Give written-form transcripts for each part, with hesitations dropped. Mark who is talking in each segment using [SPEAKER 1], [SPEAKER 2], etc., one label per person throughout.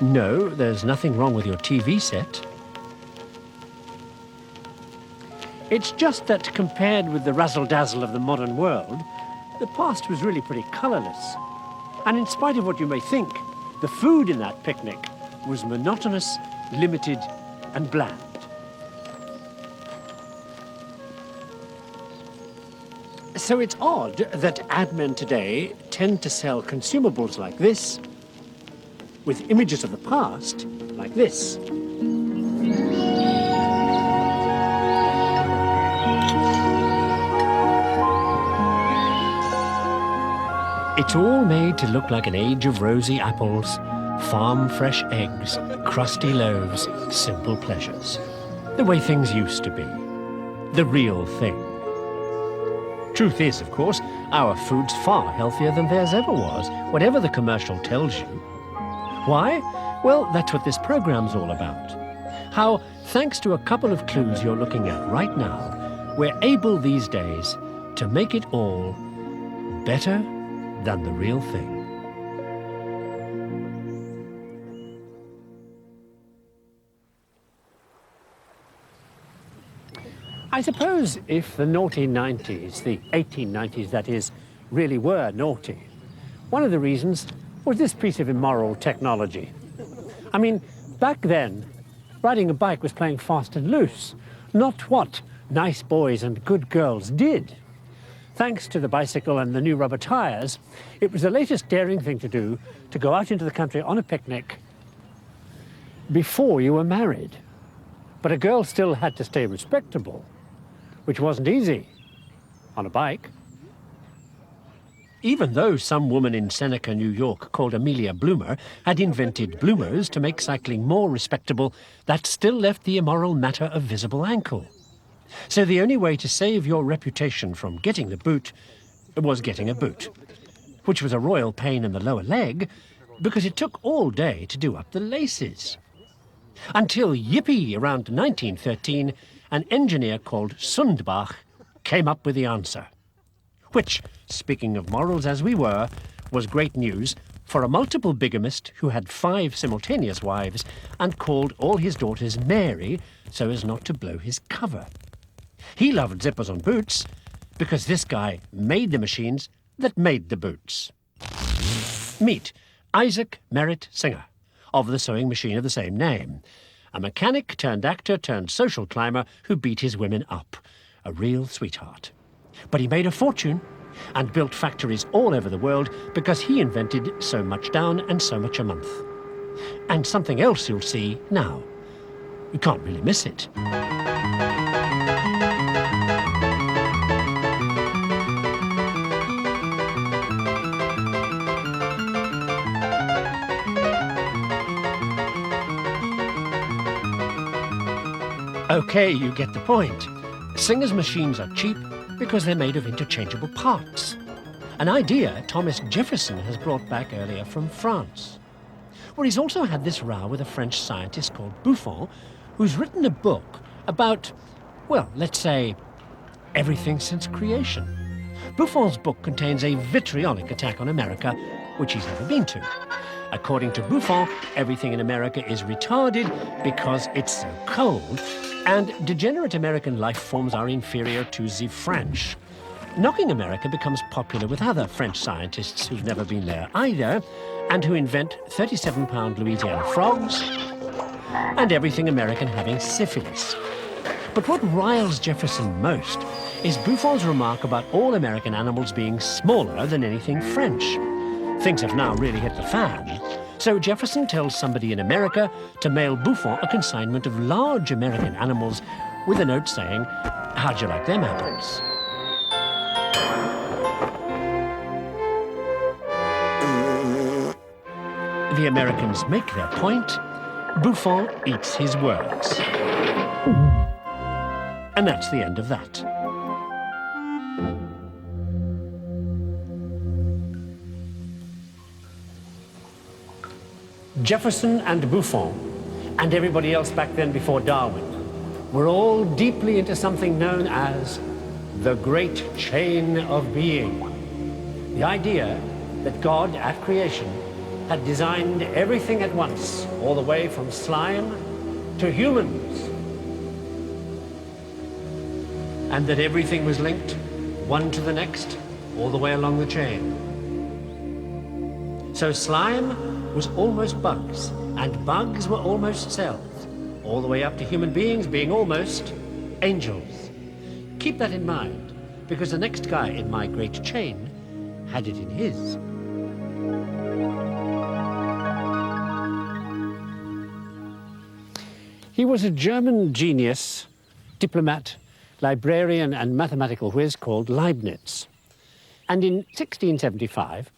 [SPEAKER 1] No, there's nothing wrong with your TV set. It's just that compared with the razzle-dazzle of the modern world, the past was really pretty colourless. And in spite of what you may think, the food in that picnic was monotonous, limited, and bland. So it's odd that ad men today tend to sell consumables like this, with images of the past like this. It's all made to look like an age of rosy apples, farm-fresh eggs, crusty loaves, simple pleasures. The way things used to be. The real thing. Truth is, of course, our food's far healthier than theirs ever was, whatever the commercial tells you. Why? Well, that's what this program's all about. How, thanks to a couple of clues you're looking at right now, we're able these days to make it all better than the real thing. I suppose if the naughty 90s, the 1890s that is, really were naughty, one of the reasons was this piece of immoral technology. I mean, back then, riding a bike was playing fast and loose, not what nice boys and good girls did. Thanks to the bicycle and the new rubber tires, it was the latest daring thing to do to go out into the country on a picnic before you were married. But a girl still had to stay respectable, which wasn't easy on a bike. Even though some woman in Seneca, New York, called Amelia Bloomer, had invented bloomers to make cycling more respectable, that still left the immoral matter of visible ankle. So the only way to save your reputation from getting the boot was getting a boot, which was a royal pain in the lower leg because it took all day to do up the laces. Until, yippee, around 1913, an engineer called Sundbach came up with the answer, which, speaking of morals as we were, was great news for a multiple bigamist who had 5 simultaneous wives and called all his daughters Mary so as not to blow his cover. He loved zippers on boots because this guy made the machines that made the boots. Meet Isaac Merritt Singer of the sewing machine of the same name, a mechanic turned actor turned social climber who beat his women up, a real sweetheart. But he made a fortune and built factories all over the world because he invented so much down and so much a month. And something else you'll see now. You can't really miss it. Okay, you get the point. Singer's machines are cheap because they're made of interchangeable parts. An idea Thomas Jefferson has brought back earlier from France. Well, he's also had this row with a French scientist called Buffon, who's written a book about, well, let's say, everything since creation. Buffon's book contains a vitriolic attack on America, which he's never been to. According to Buffon, everything in America is retarded because it's so cold, and degenerate American life forms are inferior to the French. Knocking America becomes popular with other French scientists who've never been there either, and who invent 37-pound Louisiana frogs, and everything American having syphilis. But what riles Jefferson most is Buffon's remark about all American animals being smaller than anything French. Things have now really hit the fan. So Jefferson tells somebody in America to mail Buffon a consignment of large American animals with a note saying, "How'd you like them apples?" The Americans make their point. Buffon eats his words. And that's the end of that. Jefferson and Buffon, and everybody else back then before Darwin, were all deeply into something known as the great chain of being. The idea that God, at creation, had designed everything at once, all the way from slime to humans. And that everything was linked, one to the next, all the way along the chain. So slime was almost bugs, and bugs were almost cells, all the way up to human beings being almost angels. Keep that in mind, because the next guy in my great chain had it in his. He was a German genius, diplomat, librarian and mathematical whiz called Leibniz. And in 1675,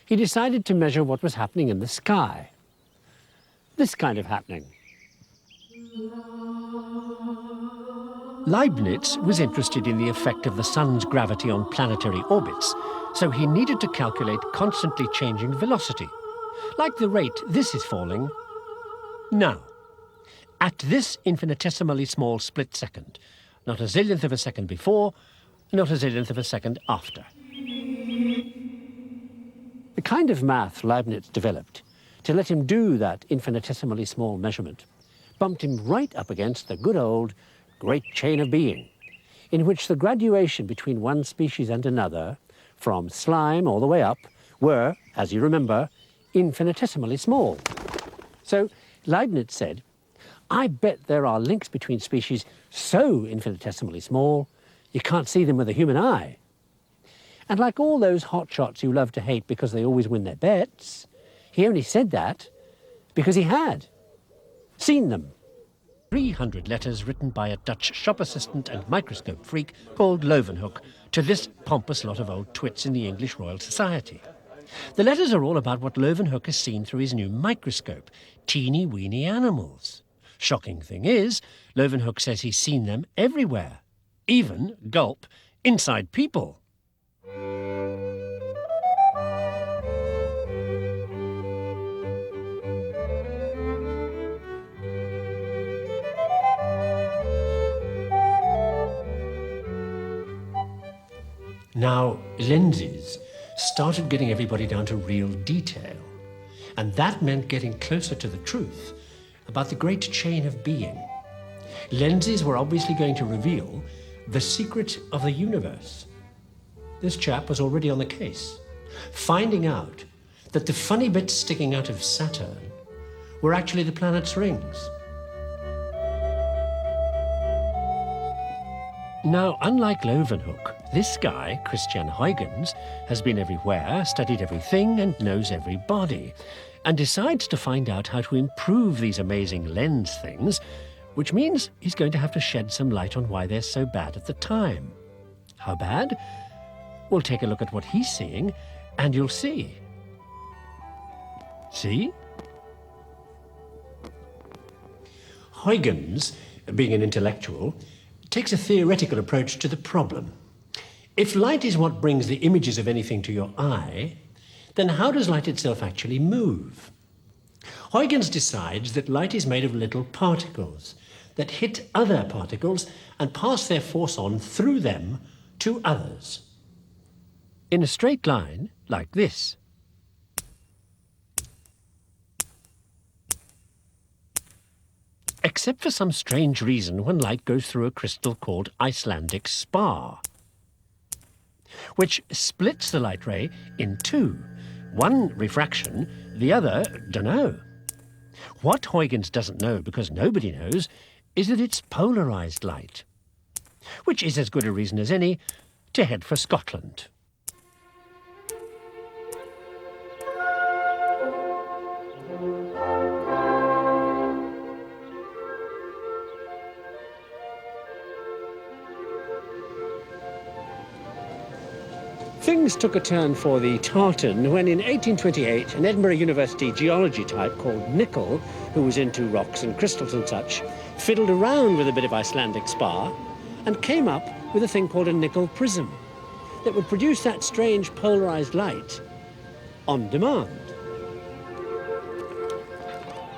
[SPEAKER 1] he decided to measure what was happening in the sky. This kind of happening. Leibniz was interested in the effect of the sun's gravity on planetary orbits, so he needed to calculate constantly changing velocity, like the rate this is falling now. At this infinitesimally small split second, not a zillionth of a second before, not a zillionth of a second after. The kind of math Leibniz developed to let him do that infinitesimally small measurement bumped him right up against the good old great chain of being, in which the graduation between one species and another, from slime all the way up, were, as you remember, infinitesimally small. So Leibniz said, I bet there are links between species so infinitesimally small, you can't see them with a human eye. And like all those hotshots you love to hate because they always win their bets, he only said that because he had seen them. 300 letters written by a Dutch shop assistant and microscope freak called Leeuwenhoek to this pompous lot of old twits in the English Royal Society. The letters are all about what Leeuwenhoek has seen through his new microscope, teeny-weeny animals. Shocking thing is, Leeuwenhoek says he's seen them everywhere, even, gulp, inside people. Now, lenses started getting everybody down to real detail, and that meant getting closer to the truth about the great chain of being. Lenses were obviously going to reveal the secret of the universe. This chap was already on the case, finding out that the funny bits sticking out of Saturn were actually the planet's rings. Now, unlike Leeuwenhoek, this guy, Christian Huygens, has been everywhere, studied everything, and knows everybody, and decides to find out how to improve these amazing lens things, which means he's going to have to shed some light on why they're so bad at the time. How bad? We'll take a look at what he's seeing, and you'll see. See? Huygens, being an intellectual, takes a theoretical approach to the problem. If light is what brings the images of anything to your eye, then how does light itself actually move? Huygens decides that light is made of little particles that hit other particles and pass their force on through them to others. In a straight line, like this. Except for some strange reason when light goes through a crystal called Icelandic spar, which splits the light ray in two. One refraction, the other, dunno. What Huygens doesn't know, because nobody knows, is that it's polarized light, which is as good a reason as any to head for Scotland. Things took a turn for the tartan when in 1828 an Edinburgh University geology type called Nicol, who was into rocks and crystals and such, fiddled around with a bit of Icelandic spar and came up with a thing called a nickel prism that would produce that strange polarized light on demand.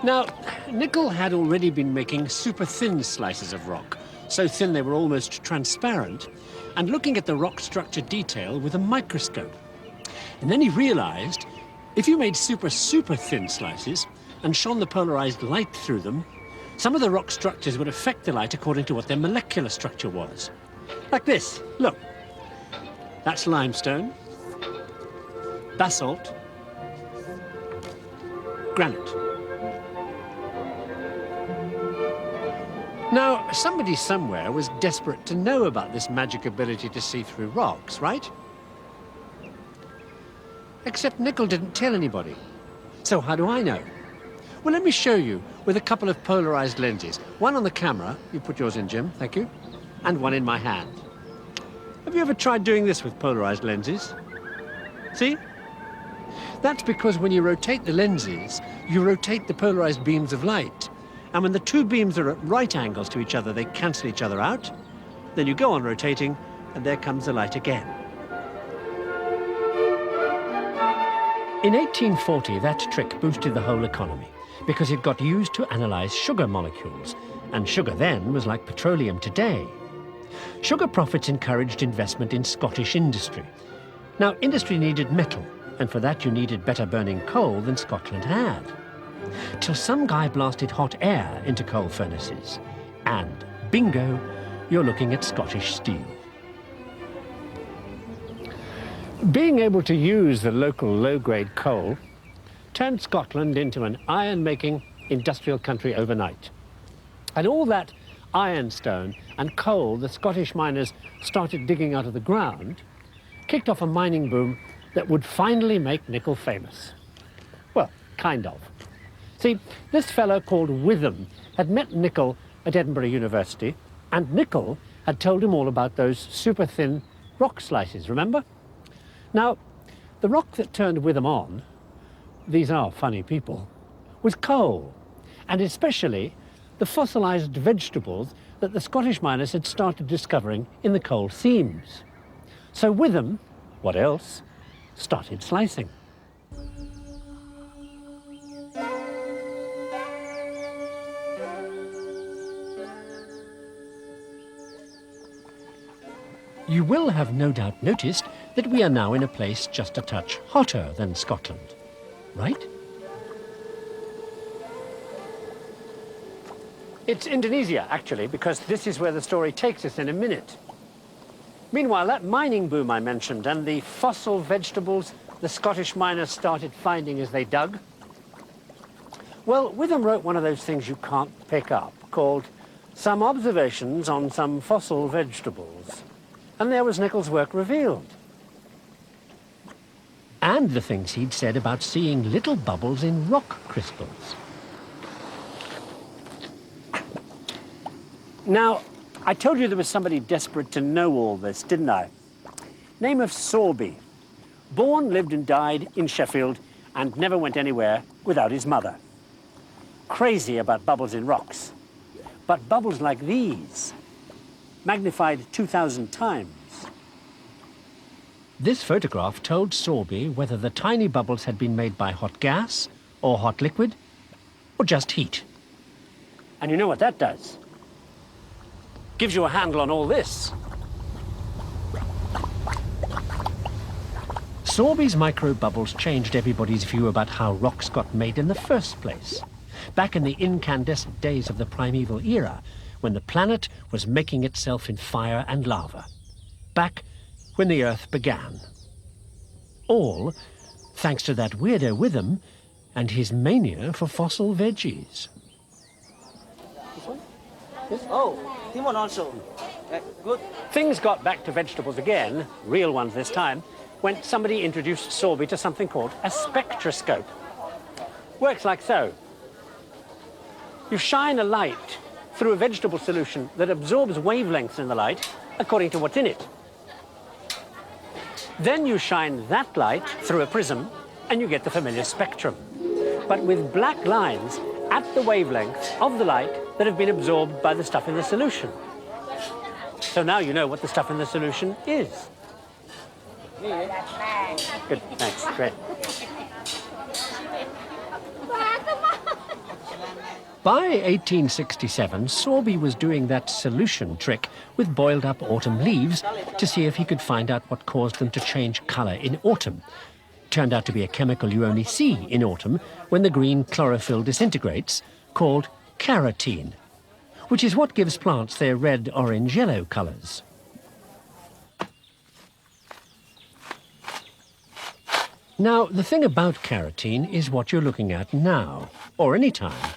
[SPEAKER 1] Now, Nicol had already been making super thin slices of rock, so thin they were almost transparent, and looking at the rock structure detail with a microscope. And then he realized If you made super thin slices and shone the polarized light through them, some of the rock structures would affect the light according to what their molecular structure was. Like this, look. That's limestone, basalt, granite. Now, somebody somewhere was desperate to know about this magic ability to see through rocks, right? Except Nickel didn't tell anybody. So how do I know? Well, let me show you with a couple of polarized lenses. One on the camera, you put yours in, Jim, thank you, and one in my hand. Have you ever tried doing this with polarized lenses? See? That's because when you rotate the lenses, you rotate the polarized beams of light. And when the two beams are at right angles to each other, they cancel each other out. Then you go on rotating, and there comes the light again. In 1840, that trick boosted the whole economy because it got used to analyze sugar molecules, and sugar then was like petroleum today. Sugar profits encouraged investment in Scottish industry. Now, industry needed metal, and for that you needed better burning coal than Scotland had. Till some guy blasted hot air into coal furnaces, and bingo, you're looking at Scottish steel. Being able to use the local low-grade coal turned Scotland into an iron-making industrial country overnight. And all that ironstone and coal the Scottish miners started digging out of the ground kicked off a mining boom that would finally make nickel famous. Well, kind of. See, this fellow called Witham had met Nickel at Edinburgh University, and Nickel had told him all about those super-thin rock slices, remember? Now, the rock that turned Witham on, these are funny people, was coal, and especially the fossilized vegetables that the Scottish miners had started discovering in the coal seams. So Witham, what else, started slicing. You will have no doubt noticed that we are now in a place just a touch hotter than Scotland, right? It's Indonesia, actually, because this is where the story takes us in a minute. Meanwhile, that mining boom I mentioned and the fossil vegetables the Scottish miners started finding as they dug, well, Witham wrote one of those things you can't pick up, called Some Observations on Some Fossil Vegetables. And there was Nickel's work revealed. And the things he'd said about seeing little bubbles in rock crystals. Now, I told you there was somebody desperate to know all this, didn't I? Name of Sorby. Born, lived and died in Sheffield and never went anywhere without his mother. Crazy about bubbles in rocks. But bubbles like these, magnified 2,000 times. This photograph told Sorby whether the tiny bubbles had been made by hot gas, or hot liquid, or just heat. And you know what that does? Gives you a handle on all this. Sorby's microbubbles changed everybody's view about how rocks got made in the first place. Back in the incandescent days of the primeval era, when the planet was making itself in fire and lava. Back when the Earth began. All thanks to that weirdo Witham and his mania for fossil veggies.
[SPEAKER 2] This one? This? Oh, this one also. Good.
[SPEAKER 1] Things got back to vegetables again, real ones this time, when somebody introduced Sorby to something called a spectroscope. Works like so. You shine a light through a vegetable solution that absorbs wavelengths in the light according to what's in it. Then you shine that light through a prism and you get the familiar spectrum, but with black lines at the wavelengths of the light that have been absorbed by the stuff in the solution. So now you know what the stuff in the solution is. Good, thanks, great. By 1867, Sorby was doing that solution trick with boiled up autumn leaves to see if he could find out what caused them to change colour in autumn. turned out to be a chemical you only see in autumn when the green chlorophyll disintegrates, called carotene, which is what gives plants their red, orange, yellow colours. Now, the thing about carotene is what you're looking at now, or any time,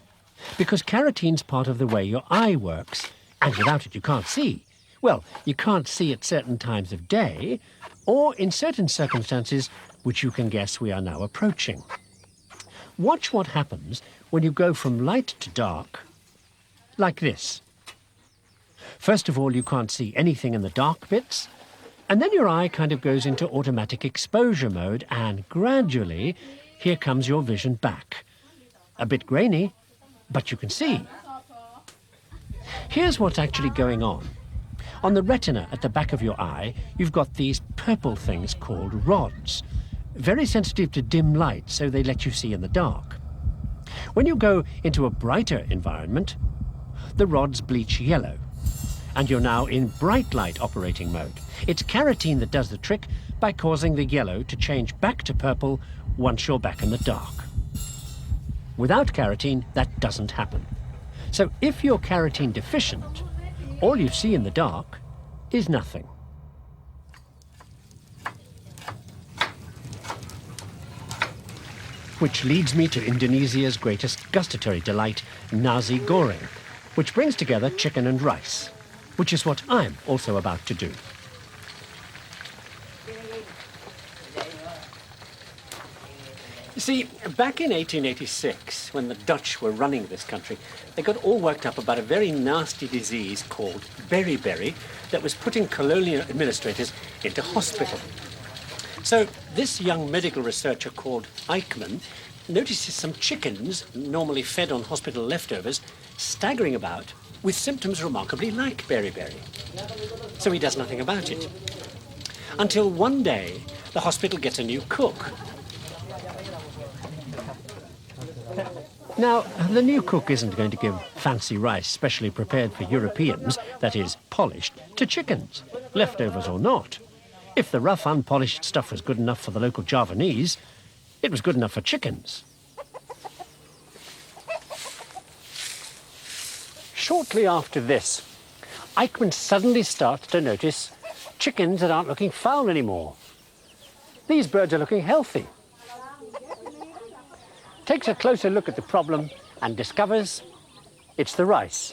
[SPEAKER 1] because carotene's part of the way your eye works, and without it you can't see. Well, you can't see at certain times of day, or in certain circumstances which you can guess we are now approaching. Watch what happens when you go from light to dark, like this. First of all, you can't see anything in the dark bits, and then your eye kind of goes into automatic exposure mode, and gradually, here comes your vision back. A bit grainy, but you can see. Here's what's actually going on. On the retina at the back of your eye, you've got these purple things called rods, very sensitive to dim light, so they let you see in the dark. When you go into a brighter environment, the rods bleach yellow, and you're now in bright light operating mode. It's carotene that does the trick by causing the yellow to change back to purple once you're back in the dark. Without carotene, that doesn't happen. So if you're carotene deficient, all you see in the dark is nothing. Which leads me to Indonesia's greatest gustatory delight, nasi goreng, which brings together chicken and rice, which is what I'm also about to do. You see, back in 1886, when the Dutch were running this country, they got all worked up about a very nasty disease called beriberi that was putting colonial administrators into hospital. So this young medical researcher called Eichmann notices some chickens, normally fed on hospital leftovers, staggering about with symptoms remarkably like beriberi. So he does nothing about it. Until one day, the hospital gets a new cook. Now, the new cook isn't going to give fancy rice specially prepared for Europeans, that is, polished, to chickens, leftovers or not. If the rough, unpolished stuff was good enough for the local Javanese, it was good enough for chickens. Shortly after this, Eichmann suddenly starts to notice chickens that aren't looking foul anymore. These birds are looking healthy. Takes a closer look at the problem and discovers it's the rice.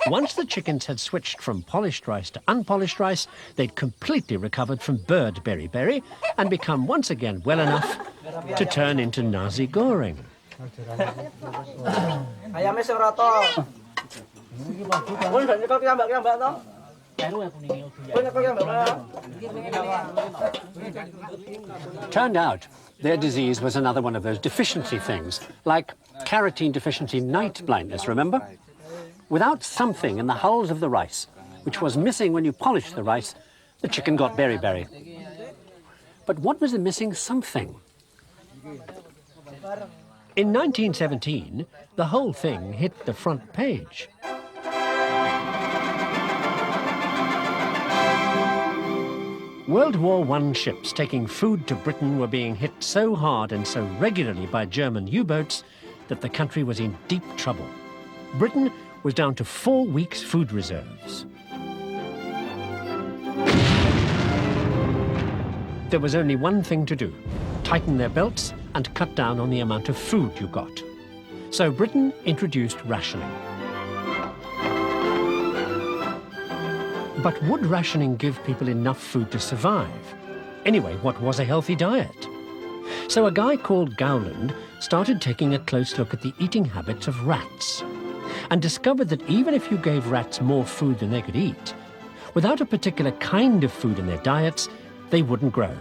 [SPEAKER 1] Once the chickens had switched from polished rice to unpolished rice, they'd completely recovered from bird beriberi and become once again well enough to turn into nasi goreng. Turned out their disease was another one of those deficiency things, like carotene deficiency night blindness, remember? Without something in the hulls of the rice, which was missing when you polished the rice, the chicken got beriberi. But what was the missing something? In 1917, the whole thing hit the front page. World War I ships taking food to Britain were being hit so hard and so regularly by German U-boats that the country was in deep trouble. Britain was down to 4 weeks' food reserves. There was only one thing to do: tighten their belts and cut down on the amount of food you got. So Britain introduced rationing. But would rationing give people enough food to survive? Anyway, what was a healthy diet? So a guy called Gowland started taking a close look at the eating habits of rats and discovered that even if you gave rats more food than they could eat, without a particular kind of food in their diets, they wouldn't grow.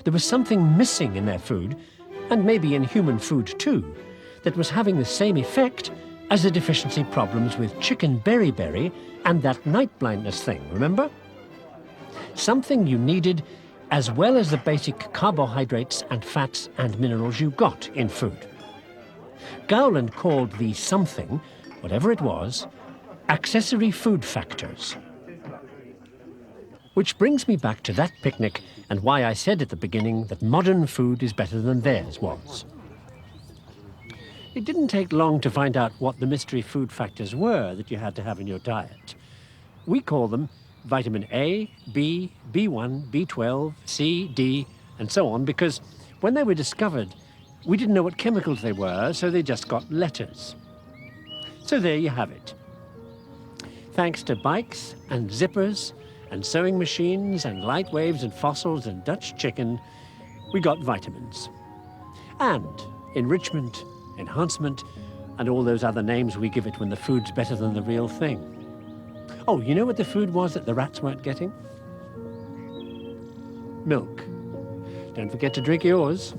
[SPEAKER 1] There was something missing in their food, and maybe in human food too, that was having the same effect as the deficiency problems with chicken beriberi and that night blindness thing, remember? Something you needed as well as the basic carbohydrates and fats and minerals you got in food. Gowland called the something, whatever it was, accessory food factors. Which brings me back to that picnic and why I said at the beginning that modern food is better than theirs was. It didn't take long to find out what the mystery food factors were that you had to have in your diet. We call them vitamin A, B, B1, B12, C, D, and so on, because when they were discovered, we didn't know what chemicals they were, so they just got letters. So there you have it. Thanks to bikes and zippers and sewing machines and light waves and fossils and Dutch chicken, we got vitamins. And enrichment, enhancement, and all those other names we give it when the food's better than the real thing. Oh, you know what the food was that the rats weren't getting? Milk. Don't forget to drink yours.